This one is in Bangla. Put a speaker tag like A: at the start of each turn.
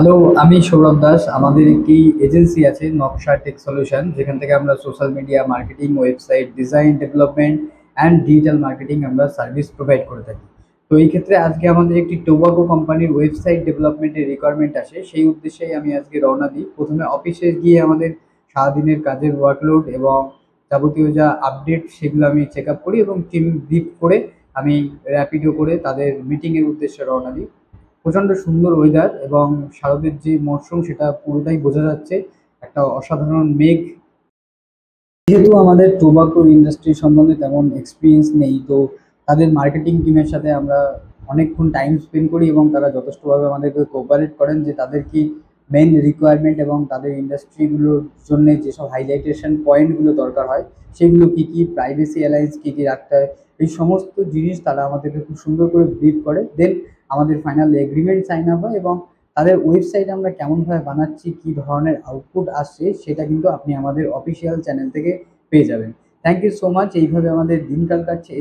A: হ্যালো, আমি সৌরভ দাস। আমাদের একটি এজেন্সি আছে নকশা টেক সলিউশন, যেখান থেকে আমরা social media marketing, website design, development and digital marketing আমরা সার্ভিস প্রোভাইড করে থাকি। তো এই ক্ষেত্রে আজকে আমাদের একটি টোবাকো কোম্পানির ওয়েবসাইট ডেভেলপমেন্টের রিকোয়ারমেন্ট আসে, সেই উদ্দেশ্যেই আমি আজকে রওনা দিই। প্রথমে অফিসে গিয়ে আমাদের সারাদিনের কাজের ওয়ার্কলোড এবং যাবতীয় যা আপডেট সেগুলো আমি চেক আপ করি এবং টিম ব্রিফ করে আমি র্যাপিডো করে তাদের মিটিংয়ের উদ্দেশ্যে রওনা দিই। প্রচণ্ড সুন্দর ওয়েদার এবং শারদের যে মরশুম সেটা পুরোটাই বোঝা যাচ্ছে। একটা অসাধারণ মেঘ। যেহেতু আমাদের টোবাকো ইন্ডাস্ট্রি সম্বন্ধে তেমন এক্সপিরিয়েন্স নেই, তো তাদের মার্কেটিং টিমের সাথে আমরা অনেকক্ষণ টাইম স্পেন্ড করি এবং তারা যথেষ্টভাবে আমাদেরকে কোঅপারেট করেন যে তাদের কি মেইন রিকোয়ারমেন্ট এবং তাদের ইন্ডাস্ট্রিগুলোর জন্য যেসব হাইলাইটেশন পয়েন্টগুলো দরকার হয় সেগুলো কি কি, প্রাইভেসি অ্যালায়েন্স কি কি রাখতে হয়, এই সমস্ত জিনিস তারা আমাদেরকে খুব সুন্দর করে ব্রিফ করে। দেন আমাদের ফাইনাল এগ্রিমেন্ট সাইন আপ হয় এবং তাদের ওয়েবসাইট আমরা কেমনভাবে বানাচ্ছি, কি ধরনের আউটপুট আসছে, সেটা কিন্তু আপনি আমাদের অফিসিয়াল চ্যানেল থেকে পেয়ে যাবেন। Thank you so much. এইভাবে আমাদের দিনকাল কাটছে।